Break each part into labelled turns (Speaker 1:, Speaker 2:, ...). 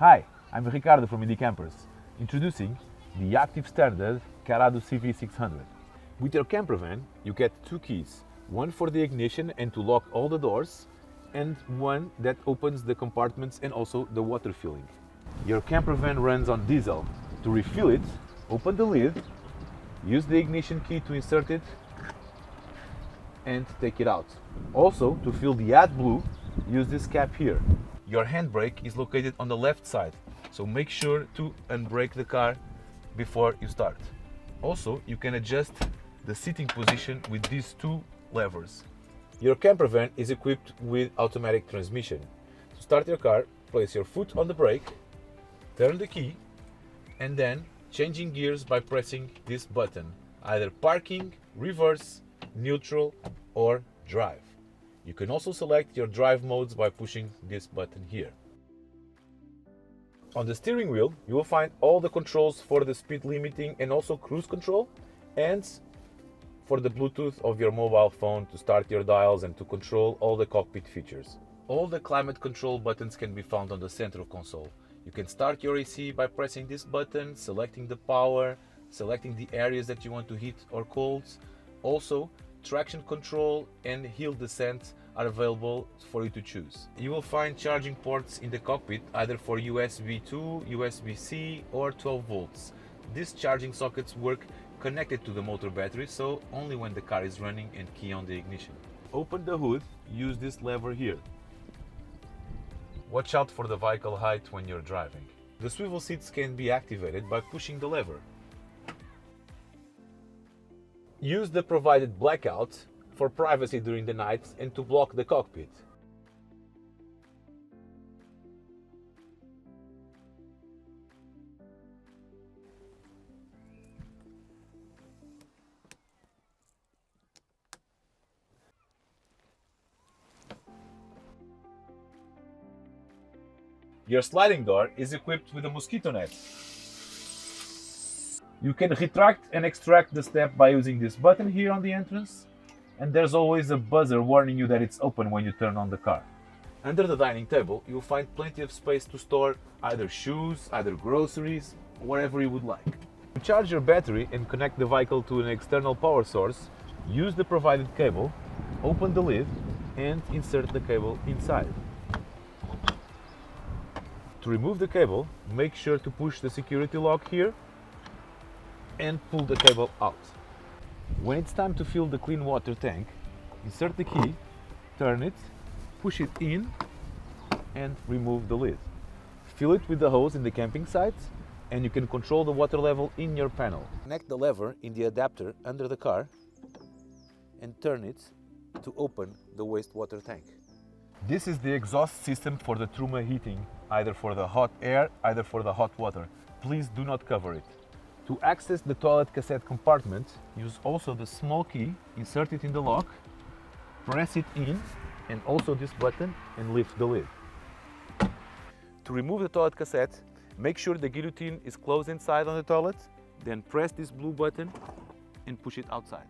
Speaker 1: Hi, I'm Ricardo from Indie Campers, introducing the active standard Carado CV600. With your campervan, you get two keys, one for the ignition and to lock all the doors, and one that opens the compartments and also the water filling. Your campervan runs on diesel. To refill it, open the lid, use the ignition key to insert it and take it out. Also, to fill the AdBlue, use this cap here. Your handbrake is located on the left side, so make sure to unbrake the car before you start. Also, you can adjust the seating position with these two levers. Your campervan is equipped with automatic transmission. To start your car, place your foot on the brake, turn the key, and then changing gears by pressing this button, either parking, reverse, neutral, or drive. You can also select your drive modes by pushing this button here. On the steering wheel, you will find all the controls for the speed limiting and also cruise control, and for the Bluetooth of your mobile phone to start your dials and to control all the cockpit features. All the climate control buttons can be found on the central console. You can start your AC by pressing this button, selecting the power, selecting the areas that you want to heat or cold. Also, traction control and hill descent are available for you to choose. You will find charging ports in the cockpit either for USB 2, USB-C or 12 volts. These charging sockets work connected to the motor battery, so only when the car is running and key on the ignition. Open the hood, use this lever here. Watch out for the vehicle height when you're driving. The swivel seats can be activated by pushing the lever. Use the provided blackout for privacy during the night and to block the cockpit. Your sliding door is equipped with a mosquito net. You can retract and extract the step by using this button here on the entrance, and there's always a buzzer warning you that it's open when you turn on the car. Under the dining table, you'll find plenty of space to store either shoes, either groceries, whatever you would like. To charge your battery and connect the vehicle to an external power source, use the provided cable, open the lid, and insert the cable inside. To remove the cable, make sure to push the security lock here and pull the cable out. When it's time to fill the clean water tank, insert the key, turn it, push it in and remove the lid. Fill it with the hose in the camping site and you can control the water level in your panel. Connect the lever in the adapter under the car and turn it to open the wastewater tank. This is the exhaust system for the Truma heating, either for the hot air, either for the hot water. Please do not cover it. To access the toilet cassette compartment, use also the small key, insert it in the lock, press it in, and also this button, and lift the lid. To remove the toilet cassette, make sure the guillotine is closed inside on the toilet, then press this blue button and push it outside.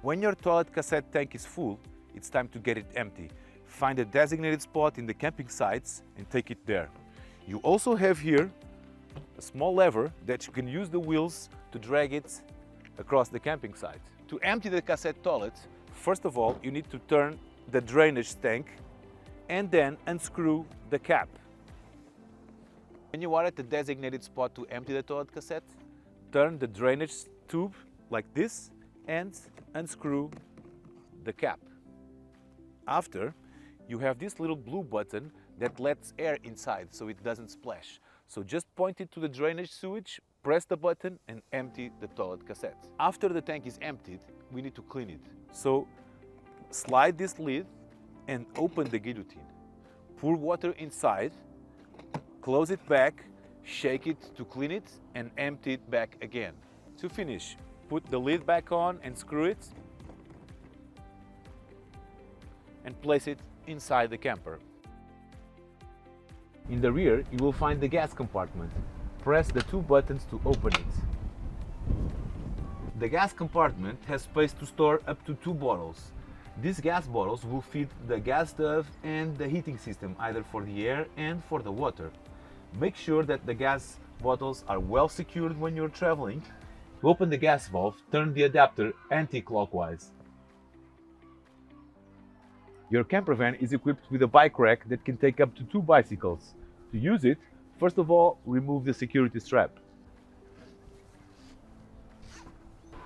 Speaker 1: When your toilet cassette tank is full, it's time to get it empty. Find a designated spot in the camping sites and take it there. You also have here a small lever that you can use the wheels to drag it across the camping site. To empty the cassette toilet, first of all, you need to turn the drainage tank and then unscrew the cap. When you are at the designated spot to empty the toilet cassette, turn the drainage tube like this and unscrew the cap. After, you have this little blue button that lets air inside so it doesn't splash. So just point it to the drainage sewage, press the button and empty the toilet cassette. After the tank is emptied, we need to clean it. So slide this lid and open the guillotine. Pour water inside, close it back, shake it to clean it and empty it back again. To finish, put the lid back on and screw it and place it inside the camper. In the rear, you will find the gas compartment. Press the two buttons to open it. The gas compartment has space to store up to 2 bottles. These gas bottles will feed the gas stove and the heating system, either for the air and for the water. Make sure that the gas bottles are well secured when you're traveling. To open the gas valve, turn the adapter anti-clockwise. Your campervan is equipped with a bike rack that can take up to 2 bicycles. To use it, first of all, remove the security strap.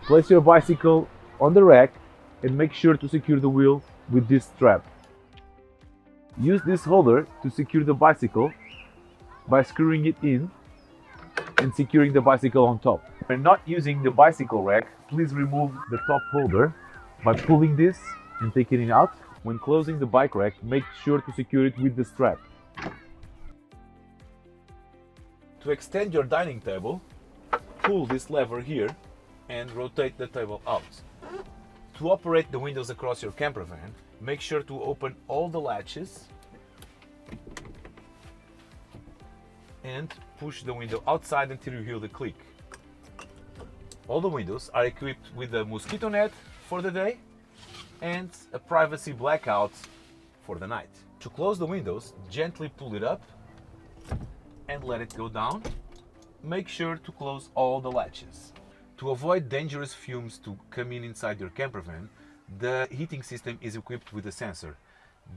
Speaker 1: Place your bicycle on the rack and make sure to secure the wheel with this strap. Use this holder to secure the bicycle by screwing it in and securing the bicycle on top. When not using the bicycle rack, please remove the top holder by pulling this and taking it out. When closing the bike rack, make sure to secure it with the strap. To extend your dining table, pull this lever here and rotate the table out. To operate the windows across your campervan, make sure to open all the latches and push the window outside until you hear the click. All the windows are equipped with a mosquito net for the day and a privacy blackout for the night. To close the windows, gently pull it up and let it go down. Make sure to close all the latches. To avoid dangerous fumes to come inside your campervan, the heating system is equipped with a sensor.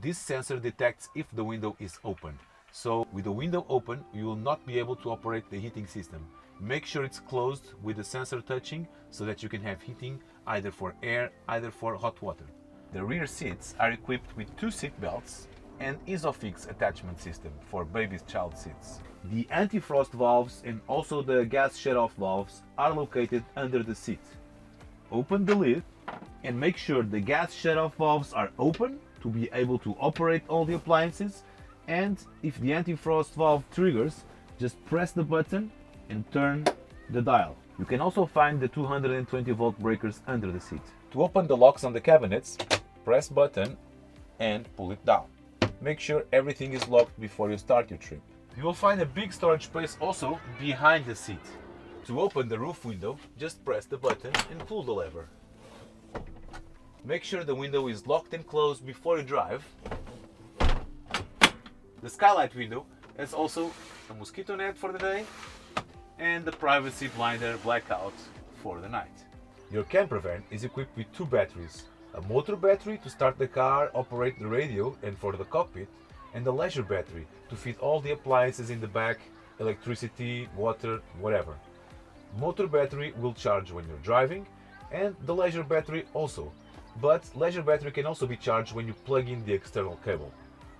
Speaker 1: This sensor detects if the window is open. So with the window open, you will not be able to operate the heating system. Make sure it's closed with the sensor touching so that you can have heating either for air, either for hot water. The rear seats are equipped with 2 seat belts and Isofix attachment system for baby child seats. The anti-frost valves and also the gas shut-off valves are located under the seat. Open the lid and make sure the gas shut-off valves are open to be able to operate all the appliances, and if the anti-frost valve triggers, just press the button and turn the dial. You can also find the 220 volt breakers under the seat. To open the locks on the cabinets, press button and pull it down. Make sure everything is locked before you start your trip. You will find a big storage space also behind the seat. To open the roof window, just press the button and pull the lever. Make sure the window is locked and closed before you drive. The skylight window has also a mosquito net for the day and the privacy blinder blackout for the night. Your campervan is equipped with 2 batteries. A motor battery to start the car, operate the radio and for the cockpit, and a leisure battery to fit all the appliances in the back, electricity, water, whatever. Motor battery will charge when you're driving, and the leisure battery also. But leisure battery can also be charged when you plug in the external cable.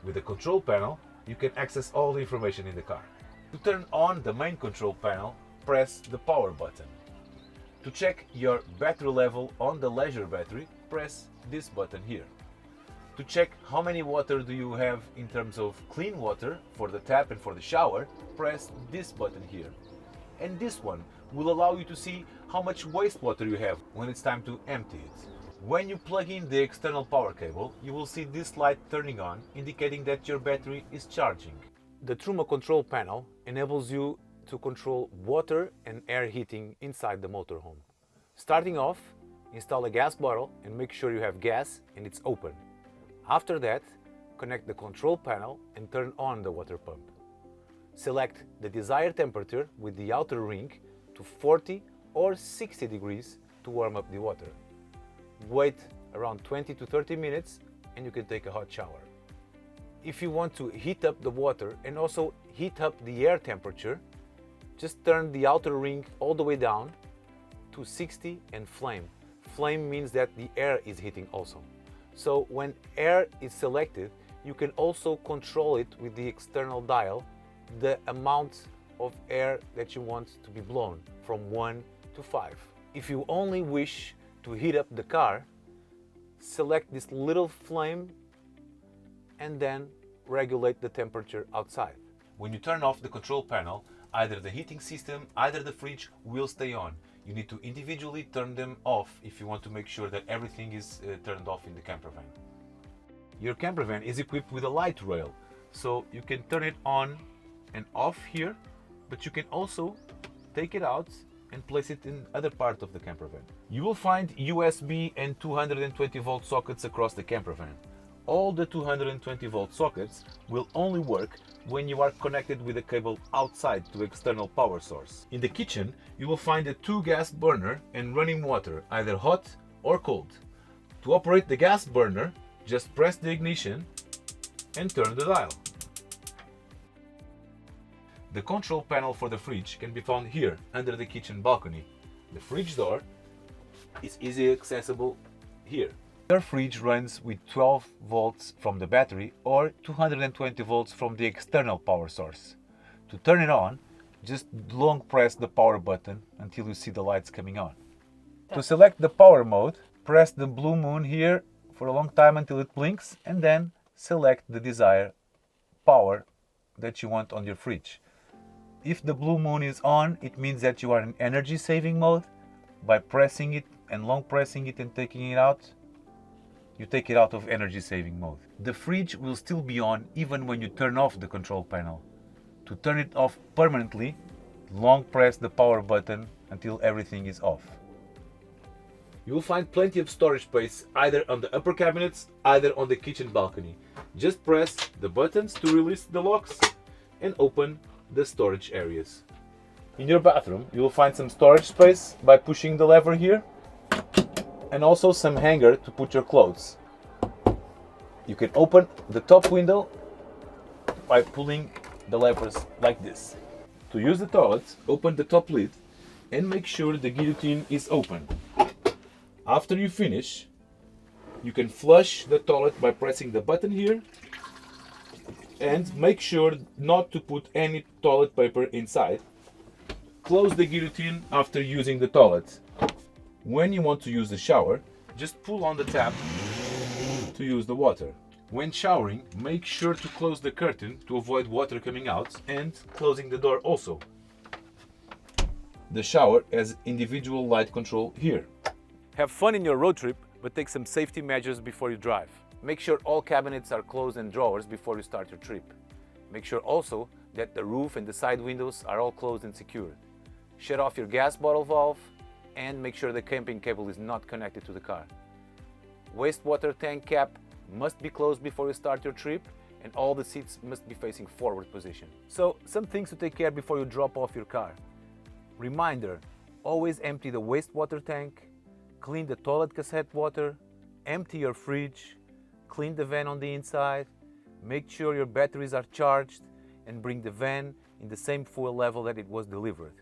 Speaker 1: With the control panel, you can access all the information in the car. To turn on the main control panel, press the power button. To check your battery level on the leisure battery, press this button here. To check how many water do you have in terms of clean water for the tap and for the shower, press this button here. And this one will allow you to see how much wastewater you have when it's time to empty it. When you plug in the external power cable, you will see this light turning on, indicating that your battery is charging. The Truma control panel enables you to control water and air heating inside the motorhome. Starting off, install a gas bottle and make sure you have gas and it's open. After that, connect the control panel and turn on the water pump. Select the desired temperature with the outer ring to 40 or 60 degrees to warm up the water. Wait around 20 to 30 minutes and you can take a hot shower. If you want to heat up the water and also heat up the air temperature, just turn the outer ring all the way down to 60 and flame. Flame means that the air is heating also. So when air is selected, you can also control it with the external dial, the amount of air that you want to be blown from 1 to 5. If you only wish to heat up the car, select this little flame and then regulate the temperature outside. When you turn off the control panel, either the heating system, either the fridge will stay on. You need to individually turn them off if you want to make sure that everything is turned off in the campervan. Your campervan is equipped with a light rail, so you can turn it on and off here, but you can also take it out and place it in other part of the campervan. You will find USB and 220 volt sockets across the campervan. all the 220 volt sockets will only work when you are connected with a cable outside to external power source. In the kitchen, you will find a 2-gas burner and running water, either hot or cold. To operate the gas burner, just press the ignition and turn the dial. The control panel for the fridge can be found here under the kitchen balcony. The fridge door is easily accessible here. Your fridge runs with 12 volts from the battery or 220 volts from the external power source. To turn it on, just long press the power button until you see the lights coming on. To select the power mode, press the blue moon here for a long time until it blinks, and then select the desired power that you want on your fridge. If the blue moon is on, it means that you are in energy saving mode. By pressing it and long pressing it and taking it out, you take it out of energy saving mode. The fridge will still be on even when you turn off the control panel. To turn it off permanently, long press the power button until everything is off. You will find plenty of storage space either on the upper cabinets, either on the kitchen balcony. Just press the buttons to release the locks and open the storage areas. In your bathroom, you will find some storage space by pushing the lever here, and also some hanger to put your clothes. You can open the top window by pulling the levers like this. To use the toilet, open the top lid and make sure the guillotine is open. After you finish, you can flush the toilet by pressing the button here, and make sure not to put any toilet paper inside. Close the guillotine after using the toilet. When you want to use the shower, just pull on the tap to use the water. When showering, make sure to close the curtain to avoid water coming out, and closing the door also. The shower has individual light control here. Have fun in your road trip, but take some safety measures before you drive. Make sure all cabinets are closed and drawers before you start your trip. Make sure also that the roof and the side windows are all closed and secured. Shut off your gas bottle valve and make sure the camping cable is not connected to the car. Wastewater tank cap must be closed before you start your trip, and all the seats must be facing forward position. So, some things to take care before you drop off your car. Reminder, always empty the wastewater tank, clean the toilet cassette water, empty your fridge, clean the van on the inside, make sure your batteries are charged, and bring the van in the same fuel level that it was delivered.